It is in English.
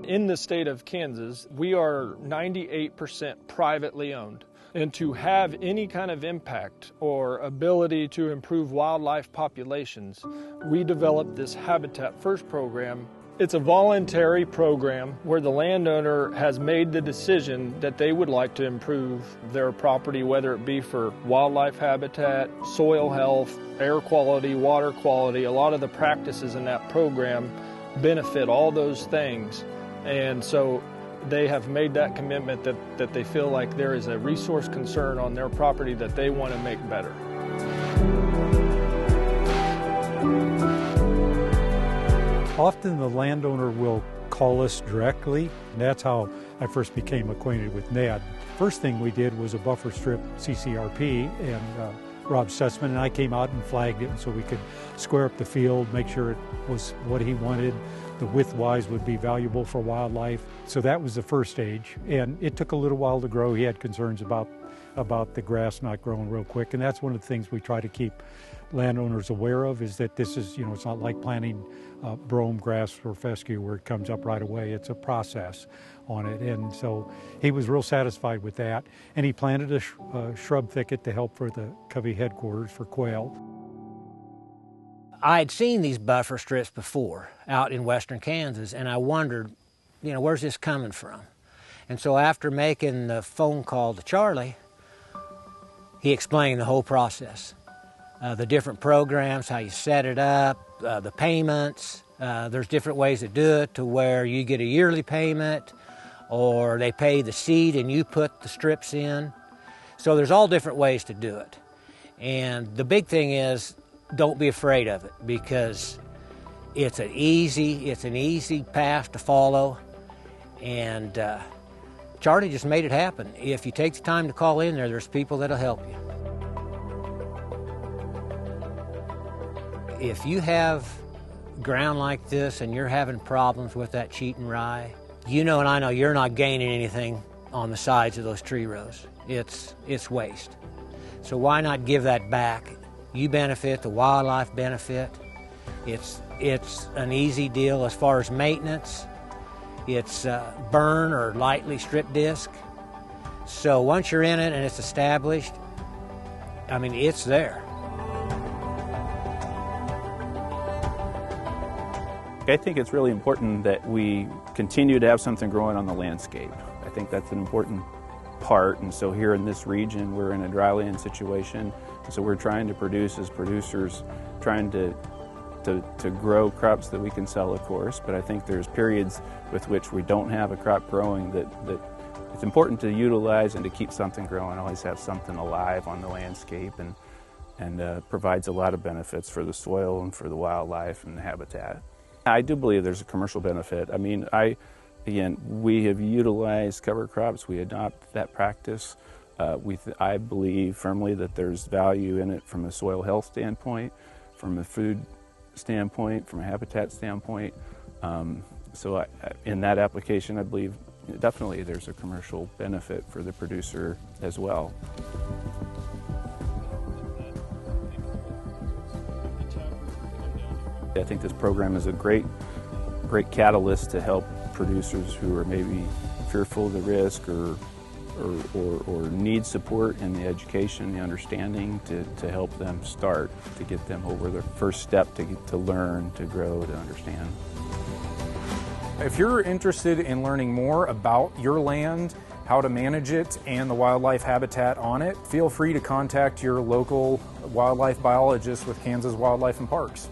In the state of Kansas, we are 98% privately owned. And to have any kind of impact or ability to improve wildlife populations, we developed this Habitat First program. It's a voluntary program where the landowner has made the decision that they would like to improve their property, whether it be for wildlife habitat, soil health, air quality, water quality. A lot of the practices in that program benefit all those things. And so they have made that commitment that they feel like there is a resource concern on their property that they want to make better. Often the landowner will call us directly, and that's how I first became acquainted with Ned. First thing we did was a buffer strip CCRP, and Rob Sussman and I came out and flagged it so we could square up the field, make sure it was what he wanted. The width-wise would be valuable for wildlife. So that was the first stage, and it took a little while to grow. He had concerns about the grass not growing real quick, and that's one of the things we try to keep landowners aware of, is that this is, it's not like planting brome grass or fescue where it comes up right away. It's a process on it, and so he was real satisfied with that, and he planted a shrub thicket to help for the covey headquarters for quail. I had seen these buffer strips before out in western Kansas, and I wondered, where's this coming from? And so after making the phone call to Charlie, he explained the whole process. The different programs, how you set it up, the payments. There's different ways to do it, to where you get a yearly payment, or they pay the seed and you put the strips in. So there's all different ways to do it. And the big thing is, don't be afraid of it, because it's an easy path to follow, and Charlie just made it happen. If you take the time to call in there's people that'll help you. If you have ground like this and you're having problems with that cheating rye, and I know you're not gaining anything on the sides of those tree rows. It's waste. So why not give that back? You benefit, the wildlife benefit. It's an easy deal as far as maintenance. It's burn or lightly strip disc. So once you're in it and it's established, it's there. I think it's really important that we continue to have something growing on the landscape. I think that's an important part, and so here in this region we're in a dryland situation, so we're trying to produce as producers, trying to grow crops that we can sell, of course, but I think there's periods with which we don't have a crop growing that it's important to utilize and to keep something growing, always have something alive on the landscape, and provides a lot of benefits for the soil and for the wildlife and the habitat. I do believe there's a commercial benefit. Again, we have utilized cover crops. We adopt that practice. I believe firmly that there's value in it from a soil health standpoint, from a food standpoint, from a habitat standpoint. So in that application, I believe definitely there's a commercial benefit for the producer as well. I think this program is a great catalyst to help producers who are maybe fearful of the risk or need support in the education, the understanding to help them start, to get them over the first step to learn, to grow, to understand. If you're interested in learning more about your land, how to manage it, and the wildlife habitat on it, feel free to contact your local wildlife biologist with Kansas Wildlife and Parks.